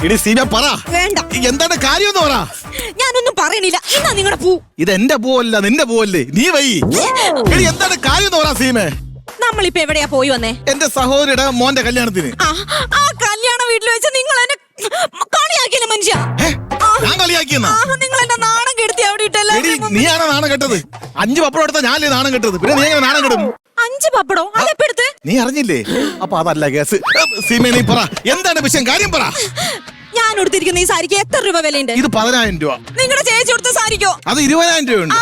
എടി സീമ പറ. വേണ്ട. എന്താണ് കാര്യം എന്ന് പറ. ഞാനൊന്നും പറയണില്ല. എന്നാ നിങ്ങളുടെ പൂ. ഇത് എന്റെ പൂവല്ല, നിന്റെ പൂവല്ലേ. നീ വൈ. എടി എന്താണ് കാര്യം എന്ന് പറ സീമേ. നമ്മളിപ്പോ എവിടെയാ പോയി വന്നേ? എന്റെ സഹോദരിയുടെ മോന്റെ കല്യാണത്തിന്. ആ കല്യാണ വീട്ടിൽ വെച്ച് നിങ്ങൾ എന്നെ കളിയാക്കിയില്ല മനുഷ്യ. ഞാൻ കളിയാക്കിയെന്നാ? നിങ്ങൾ എന്നെ നാണം കെടുത്തി അവിടെ ഇട്ടല്ല. നീയാണ് നാണം കെട്ടത്. 5 പപ്പടം എടുത്ത ഞാനല്ലേ നാണം കെട്ടത്. പിന്നെ നീ എങ്ങനെ നാണം കെടും? 5 പപ്പടോ? അതെപ്പെടുത്ത്. നീ അറിഞ്ഞില്ലേ? അപ്പൊ അതല്ല കേസ്. സീമേ നീ പറ, എന്താണ് വിഷയം? കാര്യം പറ. ഞാൻ കൊടുത്തിരിക്കുന്ന ഈ സാരിക്ക് എത്ര രൂപ വിലയുണ്ട്? ഇത് 10,000 രൂപ. നിങ്ങളുടെ ചേച്ചി കൊടുത്ത സാരിക്കോ? അത് 20,000 രൂപയുണ്ട്.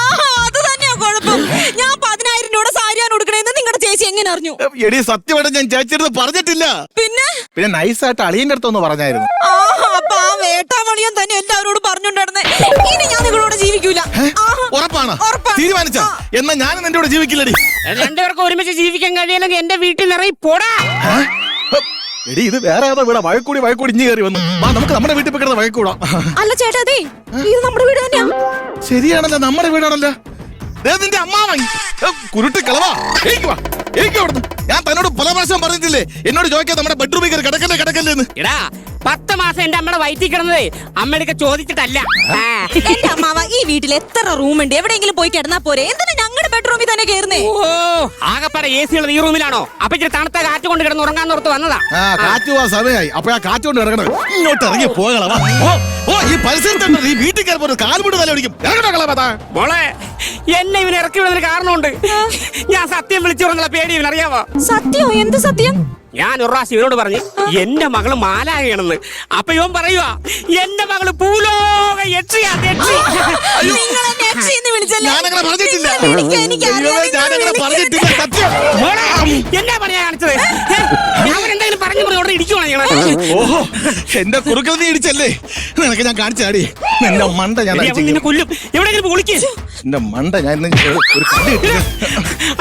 അത് തന്നെയാ കുഴപ്പം. ഞാൻ 10,000 രൂപ സാരിയാണ് കൊടുക്കണേന്ന് നിങ്ങളുടെ ചേച്ചി എങ്ങനെ അറിഞ്ഞു? എടി സത്യമായിട്ട് ഞാൻ ചേച്ചിയുടെ പറഞ്ഞിട്ടില്ല. പിന്നെ നൈസായിട്ട് അളിയന്റെ അടുത്തൊന്ന് പറഞ്ഞായിരുന്നു. അപ്പൊ ആ വേട്ടാവളിയൻ തന്നെ എല്ലാവരോടും പറഞ്ഞോണ്ടിരുന്നേ. ഇനി ഞാൻ നിങ്ങളോട് ജീവിക്കൂല. ഉറപ്പാണ്? തീരുമാനിച്ച എന്നാ ഞാൻ നിന്റെ കൂടെ ജീവിക്കില്ലടി. രണ്ടുപേർക്കും ഒരുമിച്ച് ജീവിക്കാൻ കഴിയില്ലെങ്കിൽ എന്റെ വീട്ടിൽ നിറയെ പോടാ. എടി ഇത് വേറെ ഏതോ വീടാ. വഴക്കൂടി ഇഞ്ഞു കയറി വന്നു. നമുക്ക് നമ്മുടെ വീട്ടിൽ കിടന്ന് വഴക്കൂടാ. അല്ല ചേട്ടാ, അതെ ഇത് നമ്മുടെ വീട് തന്നെയാ. ശരിയാണല്ലോ, നമ്മുടെ വീടാണല്ലോ. നിന്റെ അമ്മാവൻ കുരുട്ടി കളവാ. ഞാൻ തന്നോട് പല പ്രാവശ്യം പറഞ്ഞിട്ടില്ലേ എന്നോട് ചോദിക്കാൻ നമ്മുടെ ബെഡ്റൂമിൽ കയറി കിടക്കല്ലേ. എടാ 10 മാസം എന്റെ അമ്മയുടെ വയറ്റിൽ കിടന്നതേ അമ്മയൊക്കെ ചോദിച്ചിട്ടല്ല. എന്റെ അമ്മാവ ഈ വീട്ടിൽ എത്ര റൂമുണ്ട്? എവിടെയെങ്കിലും പോയി കിടന്നാ പോരെ? എന്തിനാ ഞങ്ങളുടെ ബെഡ്റൂമിൽ തന്നെ കയറുന്നേ? ഓ ആകപ്പാടെ AC ഉള്ളത് ഈ റൂമിലാണോ? അപ്പൊ ഇച്ചിരി തണുത്ത കാറ്റ് കൊണ്ട് കിടന്ന് ഉറങ്ങാന്നോർത്ത് വന്നതാ. കാറ്റ് പോവാൻ സമയമായി. അപ്പൊ ആ കാറ്റ് കൊണ്ട് കിടക്കണത് ഇങ്ങോട്ട് ഇറങ്ങി പോകളവാ. ഈ പരിസരത്ത് ഈ വീട്ടിൽ കയറി കാൽമുട്ട് തല പിടിക്കും. മോളെ എന്നെ ഇവനെ ഇറക്കി വിടുന്നതിന് കാരണമുണ്ട്. ഞാൻ സത്യം വിളിച്ചു പറഞ്ഞ പേടി ഇവനറിയാവോ? സത്യോ? എന്ത് സത്യം? ഞാൻ ഒരു പ്രാവശ്യം ഇവനോട് പറഞ്ഞു എന്റെ മകള് മാലാകയാണെന്ന്. അപ്പൊ ഇവൻ പറയുവാ എന്റെ മകള് ഭൂലോക യക്ഷിയാ. എന്നാ പണിയാ കാണിച്ചത്? ഞാൻ എന്തെങ്കിലും പറഞ്ഞു ഇവിടെ ഇടിക്കുവാണ് ഞങ്ങളെ. ഓഹോ, എന്റെ കുറുക്കൽ നീ ഇടിച്ചല്ലേ? നിനക്ക് ഞാൻ കാണിച്ചാടി. നിന്റെ മണ്ട ഞാൻ നിന്നെ കൊല്ലും. എവിടെയെങ്കിലും വിളിക്ക്. എന്റെ മണ്ട ഞാൻ ഒരു കല്ല് കിട്ടില്ല.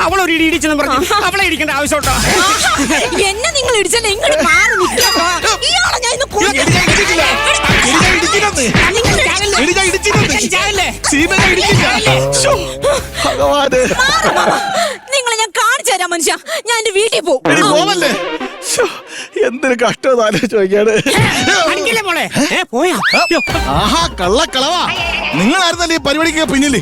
അവളൊരു ഇടി ഇടിച്ചെന്ന് പറഞ്ഞു അവളെ ഇടിക്കേണ്ട ആവശ്യമുണ്ടോ? എന്നെ നിങ്ങൾ ഇടിച്ചല്ലേ? ഇങ്ങോട്ട് മാറി നിൽക്കാമോ? ഇയാളെ ഞാൻ ഇന്ന് നിങ്ങളെ ഞാൻ കാണിച്ചു തരാം മനുഷ്യ. ഞാൻ എന്റെ വീട്ടിൽ പോവല്ലേ? എന്തൊരു കഷ്ടം ചോദിക്കാണ്. ആഹാ കള്ളക്കളവാ. നിങ്ങളായിരുന്നല്ലേ ഈ പരിപാടിക്ക് പിന്നില്.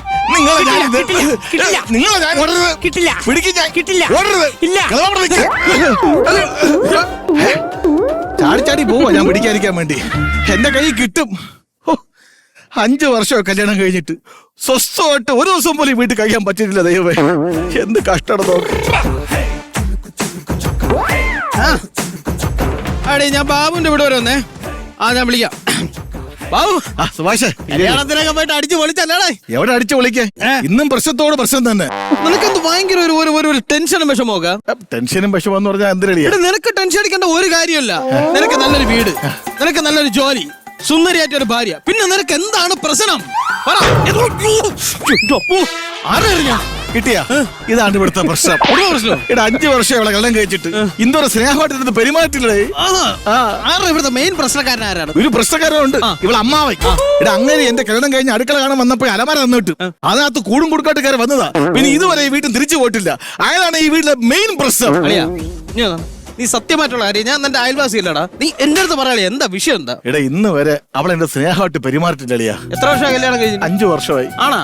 ചാടി പോവാ ഞാൻ പിടിക്കാതിരിക്കാൻ വേണ്ടി. എന്റെ കൈ കിട്ടും. 5 വർഷം കല്യാണം കഴിഞ്ഞിട്ട് സ്വസ്ഥമായിട്ട് ഒരു ദിവസം പോലും വീട്ടിൽ കഴിയാൻ പറ്റിയിട്ടില്ല. ദൈവമേ എന്ത് കഷ്ടമാണ് നോക്ക്. അടേ ഞാൻ ബാബുവിന്റെ ഇവിടെ വരെ വന്നേ. ഞാൻ വിളിക്കാം. ബാബു സുഭാഷ് കല്യാണത്തിനൊക്കെ പോയിട്ട് അടിച്ചു പൊളിച്ചല്ലേടേ? എവിടെ അടിച്ചു പൊളിക്കേ? ഇന്നും പ്രശ്നത്തോട് പ്രശ്നം തന്നെ. നിനക്കെന്ത് ഭയങ്കര ഒരു ടെൻഷനും വിഷമമൊക്കെ? ടെൻഷനും വിഷമം എന്ന് പറഞ്ഞാൽ എന്തിനാ? നിനക്ക് ടെൻഷൻ അടിക്കേണ്ട ഒരു കാര്യമല്ല. നിനക്ക് നല്ലൊരു വീട്, നിനക്ക് നല്ലൊരു ജോലി, സുന്ദരിയായിട്ടൊരു ഭാര്യ. പിന്നെ നിനക്ക് എന്താണ് പ്രശ്നം? ആരറിഞ്ഞ കിട്ടിയാ? ഇതാണ് ഇവിടുത്തെ പ്രശ്നം. 5 വർഷം അവളെ കല്യാണം കഴിച്ചിട്ട് ഇന്നൊരു സ്നേഹമായിട്ട് പെരുമാറ്റില്ലേ? ഇവിടുത്തെ മെയിൻ പ്രശ്നക്കാരൻ ആരാണ്? ഒരു പ്രശ്നക്കാരനുണ്ട്, ഇവളെ അമ്മാവൻ. അങ്ങനെ എന്റെ കല്യാണം കഴിഞ്ഞ് അടുക്കള കാണാൻ വന്നപ്പോ അലമാര തന്നിട്ട് അതിനകത്ത് കൂടും കൊടുക്കാട്ട് കയറി വന്നതാ. പിന്നെ ഇതുവരെ ഈ വീട്ടിൽ തിരിച്ചു പോയിട്ടില്ല. അയാളാണ് ഈ വീട്ടിലെ മെയിൻ പ്രശ്നം. നീ സത്യമായിട്ടുള്ള കാര്യം, ഞാൻ എന്റെ അയൽവാസിയല്ലടാ. നീ എന്റെ അടുത്ത് പറയാ എന്താ വിഷയം? എന്താ? എടാ ഇന്ന് വരെ അവൾ എന്റെ സ്നേഹമായിട്ട് പെരുമാറിട്ടില്ലളിയാ. എത്ര വർഷമായി കല്യാണം കഴിഞ്ഞു? 5 വർഷമായി. ആണാ?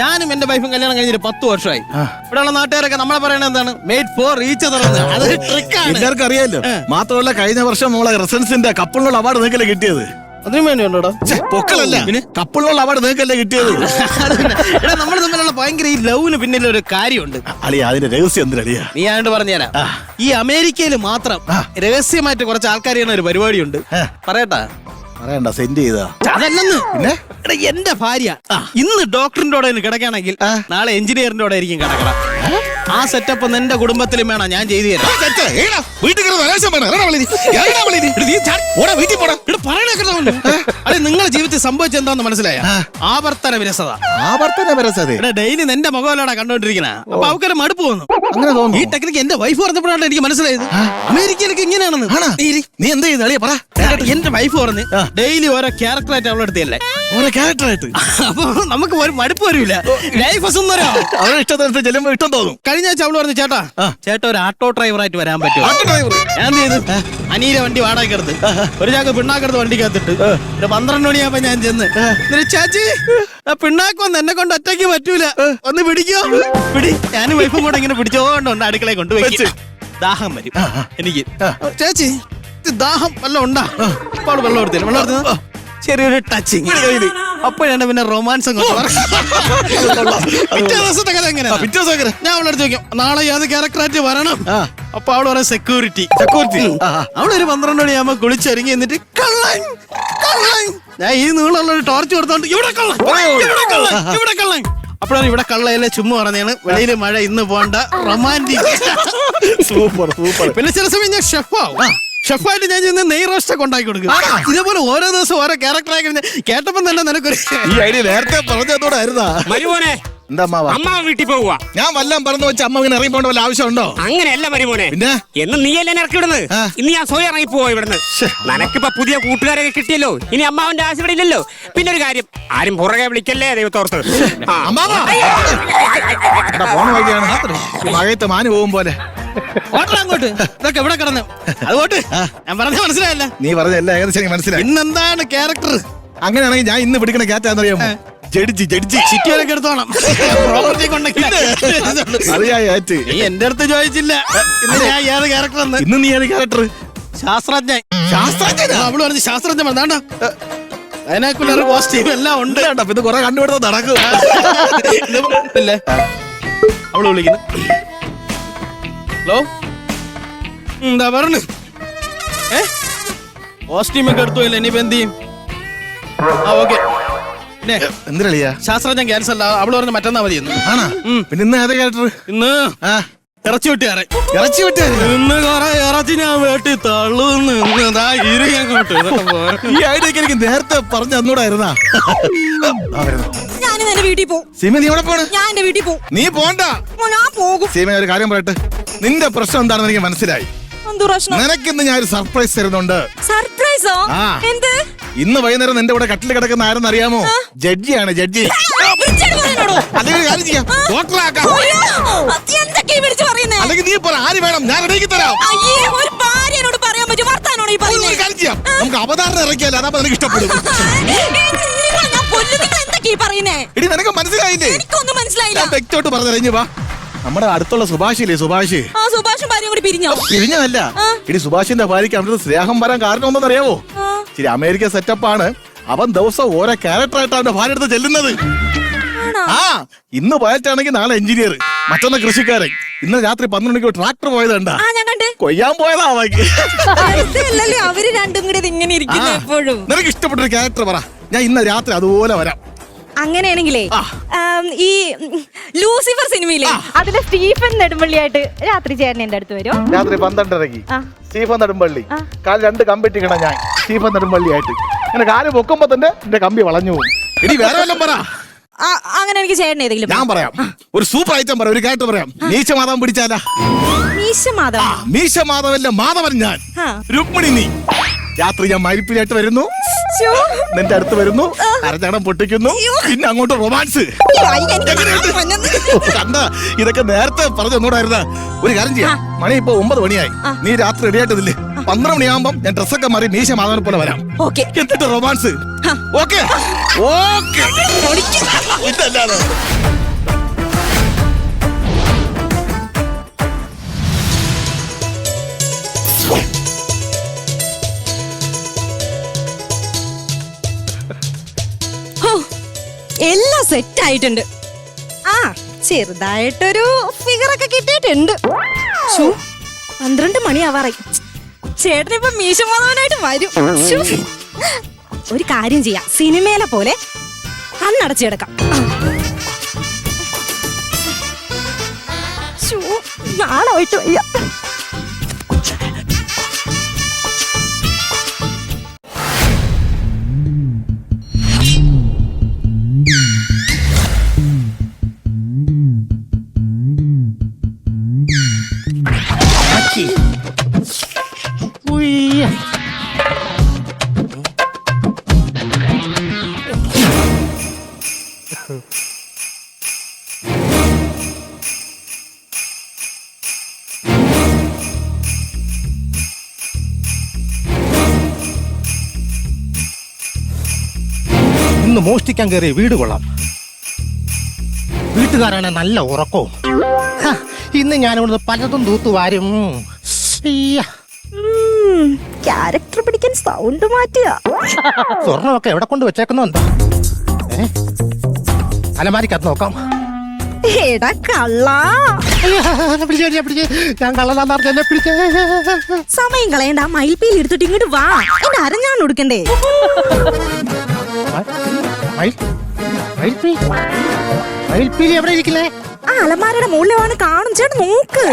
ഞാനും എന്റെ വൈഫും കല്യാണം കഴിഞ്ഞിട്ട് 10 വർഷമായി. ഇവിടെയുള്ള നാട്ടുകാരൊക്കെ നമ്മളെ പറയണത് എന്താണ്? Made for each other. അതൊരു ട്രിക്കാണ്, എല്ലാവർക്കും അറിയാലോ. മാത്രമല്ല കഴിഞ്ഞ വർഷം നമ്മളെ റെസൻസിന്റെ കപ്പിളിനുള്ള അവാർഡ് നിങ്ങൾക്കല്ലേ കിട്ടിയത്? അതിനു വേണ്ടിയുണ്ടോടാ? പൊക്കളല്ല, കപ്പിളിനുള്ള അവാർഡ് നിങ്ങൾക്കല്ലേ കിട്ടിയത്? എടാ നമ്മൾ തമ്മിലുള്ള ഭയങ്കര ഈ ലവിന് പിന്നിൽ ഒരു കാര്യമുണ്ട്. അളിയാ അതിന്റെ രഹസ്യം എന്തിനളിയാ? നീ ആയോണ്ട് പറഞ്ഞുതരാം. ഈ അമേരിക്കയിൽ മാത്രം രഹസ്യമായിട്ട് കുറച്ച് ആൾക്കാർ ചെയ്യുന്ന ഒരു പരിപാടിയുണ്ട്. പറയട്ടാ? പറയണ്ട, സെൻഡ് ചെയ്താ. അതല്ലെന്ന്. പിന്നെ എന്റെ ഭാര്യ ഇന്ന് ഡോക്ടറിന്റെ കൂടെ കിടക്കുകയാണെങ്കിൽ നാളെ എഞ്ചിനീയറിന്റെ കൂടെ ആയിരിക്കും കിടക്കണം. ആ സെറ്റപ്പ് നിന്റെ കുടുംബത്തിലും വേണം ഞാൻ ചെയ്തു തരാം. അതെ, നിങ്ങളുടെ ജീവിതത്തിൽ സംഭവിച്ച എന്താന്ന് മനസ്സിലായ? ആവർത്തന വിരസത. ഡെയിലി നിന്റെ മുഖമല്ലോടാ കണ്ടോണ്ടിരിക്കണ. അപ്പൊ അവർക്ക് മടുപ്പ് വന്നു. അങ്ങനെ തോന്നുന്നു. ഈ ടെക്നിക്ക് എന്റെ വൈഫ് പറഞ്ഞപ്പോഴാണ് എനിക്ക് മനസ്സിലായത്. അമേരിക്കയിലൊക്കെ ഇങ്ങനെയാണെന്ന്. നീ എന്താ ചെയ്ത് അളിയ പറ. എന്റെ വൈഫ് പറഞ്ഞ് ഡെയിലി ഓരോ ക്യാരക്ടറായിട്ട് അവളെടുത്തല്ലേ. ഓരോ ക്യാരക്ടറായിട്ട്. അപ്പൊ നമുക്ക് ഒരു മടുപ്പ് വരില്ല. ലൈഫ് സുന്ദരം. അവരുടെ ഇഷ്ടത്തിന് ചെല്ലുമ്പോ ഇഷ്ടം തോന്നും. കഴിഞ്ഞ ആഴ്ച അവള് പറഞ്ഞു ചേട്ടാ ചേട്ടാ ഒരു ആട്ടോ ഡ്രൈവറായിട്ട് വരാൻ പറ്റുമോ? ആട്ടോ ഡ്രൈവർ ഞാൻ എന്ത് ചെയ്തു? അനീര വണ്ടി വാടകയ്ക്ക് എടുത്ത് ഒരു ചാക്ക് പിണ്ണാക്കെടുത്ത് വണ്ടിക്കകത്തിട്ട് ഒരു 12 മണിയാകുമ്പോ ഞാൻ ചെന്ന് എന്നിട്ട് ചേച്ചി ആ പിണ്ണാക്കൊന്നും എന്നെ കൊണ്ട് ഒറ്റയ്ക്ക് പറ്റൂല, ഒന്ന് പിടിക്കോ പിടി. ഞാനും വൈഫും കൂടെ ഇങ്ങനെ പിടിച്ചോണ്ടുണ്ട് അടുക്കളയെ കൊണ്ട് വെച്ച്. ദാഹം വരും എനിക്ക്. ചേച്ചി ഇത് ദാഹം വല്ലതും ഉണ്ടാ? അപ്പൊ അവള് വെള്ളം എടുത്തില്ല. വെള്ളം എടുത്തത് ചെറിയൊരു ടച്ചിങ്. അപ്പോഴാണ് പിന്നെ റൊമാൻസ്. പിറ്റേ ദിവസത്തെ കഥ എങ്ങനെയാ? പിറ്റേ ദിവസം ഞാൻ അവളെടുത്ത് ചോദിക്കും നാളെ ഏത് ക്യാരക്ടറായിട്ട് വരണം. അപ്പൊ അവള് പറയാം സെക്യൂരിറ്റി. അവളൊരു 12 മണിയാകുമ്പോ കുളിച്ചൊരുങ്ങി എന്നിട്ട് കള്ളൻ കള്ളൻ. ഞാൻ ഈ നീളമുള്ള ഒരു ടോർച്ച് കൊടുത്തോണ്ട് ഇവിടെ കള്ളൻ ഇവിടെ കള്ളൻ ഇവിടെ കള്ളൻ. അപ്പോഴാണ് ഇവിടെ കള്ളയല്ലേ ചുമ്മാ പറഞ്ഞാണ് വെളിയില് മഴ ഇന്ന് പോണ്ട റൊമാൻറ്റിക്. Super super. പിന്നെ ചില സമയം ഞാൻ ഷെഫാവും. ഷെഫായിട്ട് ഞാൻ ചെന്ന് നെയ് റോസ്റ്റൊക്കെ ഉണ്ടാക്കി കൊടുക്കും. ഇതേപോലെ ഓരോ ദിവസം ഓരോ ക്യാരക്ടറായി കഴിഞ്ഞാൽ കേട്ടപ്പം തന്നെ നിനക്കൊരു ഈ ഐഡിയ നേരത്തെ പറഞ്ഞതോടായിരുന്നാ. മരുമോനെ എന്താ അമ്മാവ? അമ്മ വീട്ടിൽ പോവുക. ഞാൻ വല്ലം പറഞ്ഞു വെച്ച അമ്മ ഇങ്ങനെ ഇറങ്ങി പോകേണ്ട വല്ല ആവശ്യമുണ്ടോ? അങ്ങനെയല്ല മരുമോനെ. പിന്നെ എന്ന് നീയല്ലേ ഇറക്കി വിടുന്നത്? ഇന്ന് ഞാൻ സ്വയം ഇറങ്ങി പോവാ ഇവിടുന്ന്. നിനക്കിപ്പോ പുതിയ കൂട്ടുകാരൊക്കെ കിട്ടിയല്ലോ. ഇനി അമ്മാവന്റെ ആശ ഇവിടെ ഇല്ലല്ലോ. പിന്നെ ഒരു കാര്യം, ആരും പുറകെ വിളിക്കല്ലേ ദൈവത്തോർത്ത്. ഫോൺ വഴിയാണ് മഴയത്ത് മാന് പോകും പോലെ. അങ്ങോട്ട് ഇതൊക്കെ എവിടെ കിടന്നു അതുകൊണ്ട് ഞാൻ പറഞ്ഞ മനസ്സിലായല്ല. നീ പറഞ്ഞല്ല ഏകദേശം മനസ്സിലായി. ഇന്നെന്താണ് ക്യാരക്ടർ? അങ്ങനെയാണെങ്കിൽ ഞാൻ ഇന്ന് പിടിക്കണ ക്യാറ്റാന്നറിയാമോ? ജഡ്ജി. ചിറ്റിയൊക്കെ എടുത്തോണം. പ്രോപ്പർട്ടി കൊണ്ടെങ്കിൽ നീ എന്റെ അടുത്ത് ചോദിച്ചില്ല ഇന്ന് ഞാൻ ഏത് ക്യാരക്ടർ? ഇന്ന് നീ ഏത് ക്യാരക്ടർ? ശാസ്ത്രജ്ഞൻ. ശാസ്ത്രജ്ഞൻ? അവള് പറഞ്ഞ് ശാസ്ത്രജ്ഞൻ വേണ്ട അതിനേക്കുള്ള കോസ്റ്റ്യൂം എല്ലാം ഉണ്ട്. ഇത് കുറെ കണ്ടുപിടുത്തം നടക്കും. ഇല്ലേ അവള് വിളിക്കുന്നു. ഹലോ എന്താ പറഞ്ഞു? കോസ്റ്റ്യൂമൊക്കെ എടുത്തു ഇല്ല ഇനിയിപ്പോ എന്ത് ചെയ്യും? ആ ഓക്കെ. പിന്നെ എന്തിനാ ശാസ്ത്രജ്ഞൻ ക്യാൻസൽ അല്ല. അവള് പറഞ്ഞ മറ്റന്നാ മതി. ആണോ? പിന്നെ ഇന്ന് ഏതാ ക്യാരക്ടർ? ഇന്ന് ഇറച്ചി വെട്ടുകാരൻ. ഇറച്ചി വെട്ടുകാരൻ? ഇന്ന് കൊറേ ഇറച്ചി ഞാൻ വെട്ടി തള്ളുന്നു. അങ്ങോട്ട് ഈ ഐഡിയ എനിക്ക് നേരത്തെ പറഞ്ഞു തന്നൂടായിരുന്നാ. ഞാൻ എന്റെ വീട്ടിൽ പോകും. സീമ നീ എവിടെ പോണ്? ഞാൻ എന്റെ വീട്ടിൽ പോകും. നീ പോണ്ട. ഞാൻ പോകും. സീമ ഒരു കാര്യം പറയട്ടെ, നിന്റെ പ്രശ്നം എന്താണെന്ന് എനിക്ക് മനസ്സിലായി. എന്തു പ്രശ്നം? നിനക്കിന്ന് ഞാൻ ഒരു സർപ്രൈസ് തരുന്നുണ്ട്. സർപ്രൈസോ? എന്ത്? ഇന്ന് വൈകുന്നേരം നിന്റെ കൂടെ കട്ടിൽ കിടക്കുന്ന ആരെന്ന് അറിയാമോ? ജഡ്ജിയാണ് ജഡ്ജി. അല്ലെങ്കിൽ കാര്യം ചെയ്യാം, ഡോക്ടറാക്കാം. അല്ലെങ്കിൽ നീ പറ ആര് വേണം, ഞാൻ റെഡിയാക്കി തരാം. ഒരു ഭാര്യനോട് പറയാൻ പറ്റും വർത്താനോട് ഈ പറയുന്നത്? കാര്യം ചെയ്യാം, നമുക്ക് അവതാരണം ഇറക്കിയാലോ, അതാ എനിക്ക് ഇഷ്ടപ്പെടും. എടി നിനക്ക് മനസ്സിലായില്ലേ? എനിക്കൊന്നും മനസ്സിലായില്ല. വ്യക്തോട്ട് പറഞ്ഞു വാ. നമ്മുടെ അടുത്തുള്ള സുഭാഷില്ലേ, സുഭാഷ്. സുഭാഷും ഭാര്യയും കൂടി പിരിഞ്ഞോ? പിരിഞ്ഞതല്ല. ഇനി സുഭാഷിന്റെ ഭാര്യയ്ക്ക് അവിടുത്തെ സ്നേഹം വരാൻ കാരണം ഒന്നും അറിയാവോ? ശരി, അമേരിക്ക സെറ്റപ്പാണ്. അവൻ ദിവസം ഓരോ ക്യാരക്ടറായിട്ട് അവന്റെ ഭാര്യ അടുത്ത് ചെല്ലുന്നത്. ഇന്ന് പൈലറ്റാണെങ്കിൽ നാളെ എഞ്ചിനീയർ, മറ്റൊന്ന് കൃഷിക്കാരൻ. ഇന്ന് രാത്രി 12 മണിക്ക് ട്രാക്ടർ പോയത് കണ്ടാ? കൊയ്യാൻ പോയതാ അവക്ക്. അവര് രണ്ടും കൂടി ഇങ്ങനെ ഇരിക്കുന്നു എപ്പോഴും. നിനക്ക് ഇഷ്ടപ്പെട്ട ഒരു ക്യാരക്ടർ പറ, ഞാൻ ഇന്ന് രാത്രി അതുപോലെ വരാം. അങ്ങനെയാണെങ്കിലേ ഈ ലൂസിഫർ സിനിമയിലെ അതിലെ സ്റ്റീഫൻ നെടുമ്പള്ളിയായിട്ട് രാത്രി ചേട്ടൻ എന്റെ അടുത്ത് വരും. രാത്രി 12:30 സ്റ്റീഫൻ നെടുമ്പള്ളി. കാൽ 2 കമ്പിട്ടിക്കണം ഞാൻ സ്റ്റീഫൻ നെടുമ്പള്ളിയായിട്ട്. ഇങ്ങനെ കാല് പൊക്കുമ്പോ തന്നെ എന്റെ കമ്പി വളഞ്ഞു പോകും. ഇനി വേറെ വല്ലതും പറ. അങ്ങനെ എനിക്ക് ചേട്ടൻ ഏതെങ്കിലും ഞാൻ പറയാം. ഒരു സൂപ്പർ ഐറ്റം പറയാം, ഒരു ക്യാരക്ടർ പറയാം. മീശമാധവൻ പിടിച്ചാലാ? മീശമാധവല്ല, മാധവൻ ഞാൻ. രുക്മിണി നീ. രാത്രി ഞാൻ മരിപ്പിലായിട്ട് വരുന്നു, നിന്റെ അടുത്ത് വരുന്നു, അരച്ചടം പൊട്ടിക്കുന്നു, പിന്നെ അങ്ങോട്ട് റൊമാൻസ്. കണ്ട, ഇതൊക്കെ നേരത്തെ പറഞ്ഞു തന്നോടായിരുന്ന. ഒരു കാര്യം ചെയ്യാം, മണി ഇപ്പൊ 9 മണിയായി. നീ രാത്രി റെഡിയായിട്ടില്ലേ? 12 മണിയാകുമ്പം ഞാൻ ഡ്രസ്സൊക്കെ മാറി മീശ മാധവനെ പോലെ വരാം. എന്നിട്ട് റൊമാൻസ്. Okay okay. ഇതല്ലാതെ എല്ലാം സെറ്റ് ആയിട്ടുണ്ട്. ചെറുതായിട്ടൊരു ഫിഗറൊക്കെ കിട്ടിയിട്ടുണ്ട്. 12 മണിയാവാറായി. ചേട്ടനിപ്പൊ മീശമാധവനായിട്ട് വരും. ഒരു കാര്യം ചെയ്യാം, സിനിമയിലെ പോലെ കണ്ണടച്ചെടുക്കാം. നാളായിട്ട് വയ്യ. ഇന്ന് മോഷ്ടിക്കാൻ കയറിയ വീട് കൊള്ളാം. വീട്ടുകാരാണ് നല്ല ഉറക്കവും. ഹ, ഇന്ന് ഞാനിവിടുന്ന് പലതും തൂത്തുവാരും. ക്യാരക്ടർ പിടിക്കാൻ സൗണ്ട് മാറ്റുക. സ്വർണ്ണമൊക്കെ എവിടെ കൊണ്ട് വെച്ചേക്കുന്നോ എന്താ? അലമാരിക്കകത്ത് നോക്കാം. എടാ കള്ളാ, ഞാൻ കള്ളനാന്ന് എന്നെ പിടിച്ചേ. സമയം കളയണ്ട, മയിൽപ്പീലി എടുത്തിട്ട് ഇങ്ങോട്ട് വാ. എന്നെ അരഞ്ഞാണ് കൊടുക്കണ്ടേ? മയിൽപ്പീലി എവിടെ ഇരിക്കുന്നേ? ആ അലമാരയുടെ മുകളിലാണ് കാണും. ചേട്ടൻ നോക്ക്.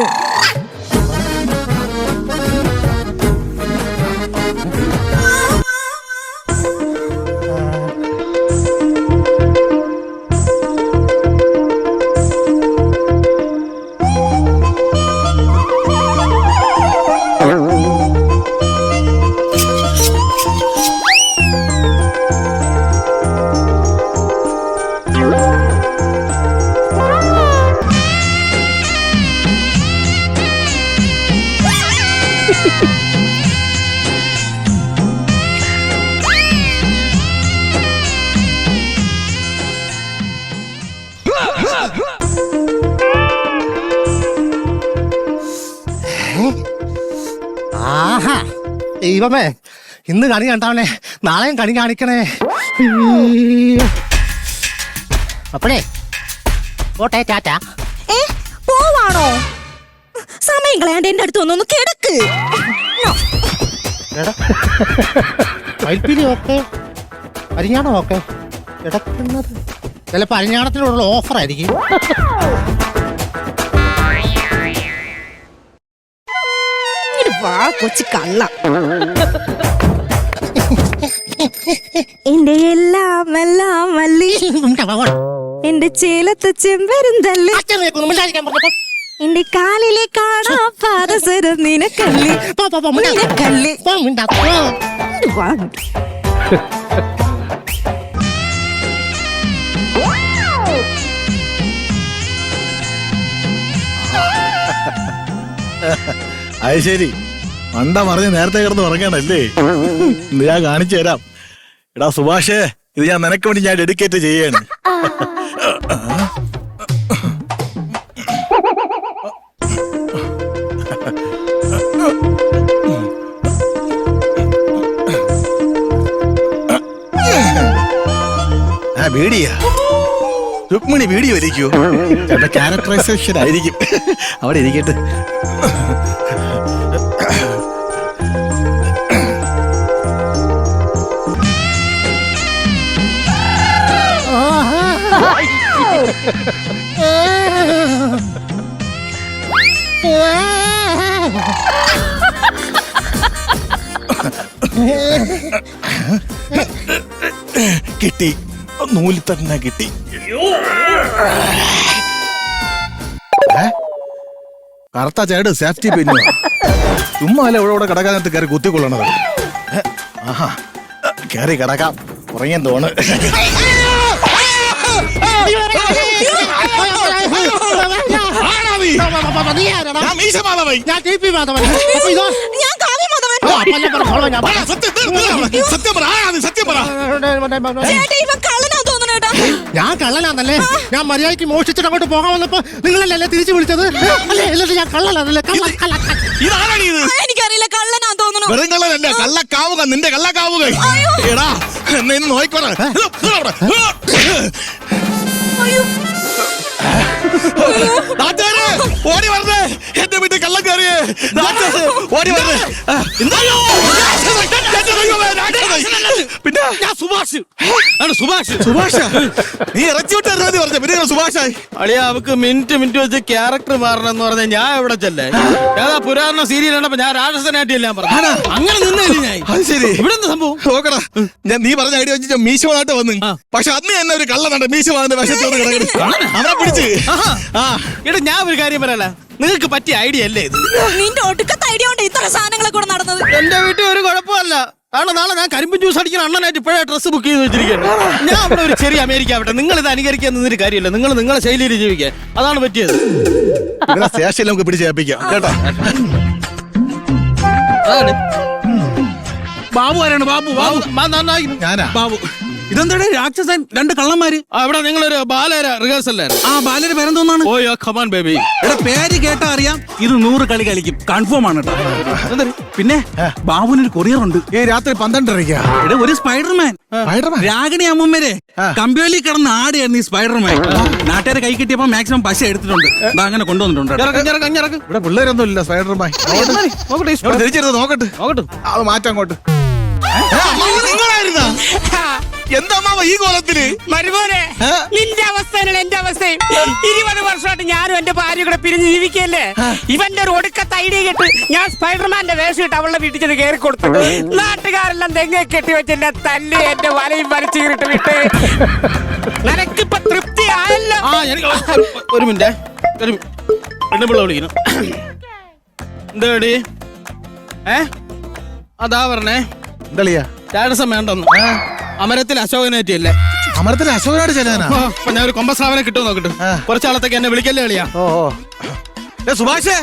ആഹാ, ദൈവമേ, ഇന്ന് കണി കണ്ടാവണേ, നാളെയും കണി കാണിക്കണേ. അപ്പഴേ ഓട്ടെ, ടാറ്റ. പോവാണോ? സമയം കളയാണ്ട് എന്റെ അടുത്ത് വന്നൊന്ന് കിടക്ക്. മയിൽപ്പീലി ഓക്കെ, അരിഞ്ഞാണോ ഓക്കെ? കിടക്കുന്നത് ചിലപ്പോ അരിഞ്ഞാണത്തിനുള്ള ഓഫർ ആയിരിക്കും. വാ കൊച്ചു കള്ള. എന്റെ എല്ലാം എല്ലാം മല്ലി, എന്റെ ചേലത്തെ ചെമ്പരുന്തല്ലി, എന്റെ കാലിലെ കാണാ പാദസരം നിനക്കല്ലി നിനക്കല്ലി. വാ. അത് ശരി, മണ്ട പറഞ്ഞ് നേരത്തെ കിടന്ന് ഉറങ്ങണല്ലേ? ഇത് ഞാൻ കാണിച്ചു തരാം. എടാ സുഭാഷേ, ഇത് ഞാൻ നിനക്ക് വേണ്ടി ഞാൻ ഡെഡിക്കേറ്റ് ചെയ്യാണ്. വീഡിയാ രുക്മിണി വീഡിയോ ഇരിക്കൂ. ചിലപ്പോ ക്യാരക്ടറൈസേഷൻ ആയിരിക്കും. അവിടെ ഇരിക്കട്ടെ. കിട്ടി, നൂലിൽ തന്നെ കിട്ടി. കറുത്ത ചേട് സേഫ്റ്റി പിന്നു. ചുമ്മാ അല്ല ഇവിടെ കിടക്കാനകത്ത് കയറി കുത്തിക്കൊള്ളണത്. ആഹാ, കയറി കിടക്കാം, ഉറങ്ങാൻ തോണ്. ഞാൻ കാവ്യ മാധവൻ. ചേട്ടാ, ഇവൻ കള്ളനാ തോന്നുന്നു കേട്ടോ. ഞാൻ കള്ളനാന്നല്ലേ? ഞാൻ മര്യാദയ്ക്ക് മോഷിച്ചിട്ട് അങ്ങോട്ട് പോകാൻ വന്നപ്പോ നിങ്ങളല്ലേ തിരിച്ചു വിളിച്ചത്? അല്ലേ, എന്നിട്ട് ഞാൻ കള്ളനാന്നല്ലേ? എനിക്കറിയില്ല, കള്ളനാ തോന്നുന്നു. വെറും കള്ളനല്ല, കള്ളക്കാവുക, നിന്റെ കള്ളക്കാവുക. എടാ എന്നെ ഇന്ന് നോയിക്കോറ. ഓടി വരണേ, എന്റെ വീട്ടിൽ കള്ളം കയറിയേ. ഓടി വരണേ. പിന്നെ ഞാൻ സുഭാഷ് ആണ്. സുഭാഷ്, നീ ഇറച്ചി വിട്ട് പറഞ്ഞു പറഞ്ഞ പിന്നെ സുഭാഷായി. അളിയ അവക്ക് മിനിറ്റ് വെച്ച് ക്യാരക്ടർ മാറണം എന്ന് പറഞ്ഞാൽ ഞാൻ എവിടെ ചെല്ലേ? ഏതാ പുരാതന സീരിയൽ കണ്ടപ്പോ ഞാൻ രാജസനായിട്ട് എല്ലാം പറഞ്ഞു. അങ്ങനെ നിന്നില്ല ഞാൻ. അത് ശരി. ഇവിടെ എന്താ സംഭവം? നോക്കടാ, ഞാൻ നീ പറഞ്ഞ ഐഡിയ വെച്ച് മീശമായിട്ട് വന്ന്. പക്ഷെ അന്ന് തന്നെ ഒരു കള്ളനുണ്ട് മീശമാന്റെ വശത്തോട് കിടക്കണം. അവനെ പിടിച്ച്. എടാ, ഞാൻ ഒരു കാര്യം പറയല, നിങ്ങൾക്ക് പറ്റിയ ഐഡിയ അല്ലേ ഇത്? നിന്റെ ഒടുക്കത്തെ ഐഡിയ കൊണ്ട് ഇത്ര സാധനങ്ങളെ കൂടെ നടന്നത്. എന്റെ വീട്ടിൽ ഒരു കുഴപ്പമല്ല. കാരണം നാളെ ഞാൻ കരിമ്പ് ജ്യൂസ് അടിക്കുന്ന അണ്ണനായിട്ട് ഇപ്പോഴേ ഡ്രസ്സ് ബുക്ക് ചെയ്ത് വെച്ചിരിക്കുകയാണ്. ഞാൻ അവിടെ ഒരു ചെറിയ അമേരിക്ക ആവട്ടെ. നിങ്ങൾ ഇത് അനുകരിക്കാൻ നിന്നൊരു കാര്യമില്ല. നിങ്ങൾ നിങ്ങളെ ശൈലിയിൽ ജീവിക്കാൻ, അതാണ് പറ്റിയത്. സ്റ്റേഷനിൽ നമുക്ക് പിടിച്ച് ഏൽപ്പിക്കാം കേട്ടോ. അതാണ് ബാബു ആരാണ്? ബാബു. ഞാനാ ബാബു. ഇതെന്താ രാക്ഷസൻ രണ്ട് കള്ളന്മാര്? ഇവിടെ നിങ്ങളൊരു ബാലര റിഹേഴ്സലായിരുന്നു. ആ ബാലയുടെ പേരെന്തോന്നാണ്? ഓ യോ കമാൻ ബേബി. എടാ പേര് കേട്ടാ അറിയാം ഇത് 100 കളി കളിക്കും, കൺഫേം ആണ് കേട്ടോ. പിന്നെ ബാബുവിനൊരു കൊറിയർ ഉണ്ട്. ഈ രാത്രി 12:30. എടാ ഒരു സ്പൈഡർമാൻ. സ്പൈഡർമാൻ? രാഗിണി അമ്മമ്മരെ കമ്പ്യൂലി കിടന്ന് ആടെയായിരുന്നു ഈ സ്പൈഡർമാൻ. നാട്ടുകാരെ കൈ കിട്ടിയപ്പോ മാക്സിമം പശ എടുത്തിട്ടുണ്ട്. ദാ അങ്ങനെ കൊണ്ടുവന്നിട്ടുണ്ട് കേട്ടോ. ഇവിടെ പിള്ളേരൊന്നും ഇല്ല സ്പൈഡർമാൻ. തിരിച്ചിരുന്ന് നോക്കട്ടെ. അത് മാറ്റാം അങ്ങോട്ട്. നിങ്ങളായിരുന്ന എന്താ മാമ ഈ കോലത്തില്? മരുമോനെ നിന്റെ അവസ്ഥയാണ് എന്റെ അവസ്ഥയും. 20 വർഷമായിട്ട് ഞാനും എന്റെ ഭാര്യ കൂടെ പിരിഞ്ഞ് ജീവിക്കല്ലേ. ഇവന്റെ ഒരു ഒടുക്കത്തെ ഐഡിയ കേട്ട് ഞാൻ സ്പൈഡർമാന്റെ വേഷം ഇട്ട് അവളുടെ വീട്ടിൽ ചെന്ന് കയറി കൊടുത്തു. നാട്ടുകാരെല്ലാം തെങ്ങ കെട്ടി വെച്ച് എന്നെ തല്ലി എന്റെ വലയും വലിച്ചു കീറിട്ട് വിട്ട്. നിനക്കിപ്പൊ തൃപ്തി ആയല്ലോ. ഒരു മിനിറ്റ്, പെണ്ണുപിള്ള വിളിക്കണം. എന്താടി അതാ പറഞ്ഞേ എന്താ രാജസം വേണ്ടെന്ന്. അമരത്തിൽ അശോകനേറ്റിയല്ലേ? അമരത്തിൽ അശോകനായിട്ട് ചെല്ലാനാ? അപ്പൊ ഞാൻ ഒരു കൊമ്പസ്രാവനെ കിട്ടുമോ നോക്കട്ടെ. കുറച്ചാളത്തേക്ക് എന്നെ വിളിക്കല്ലേ കളിയാ. സുഭാഷേ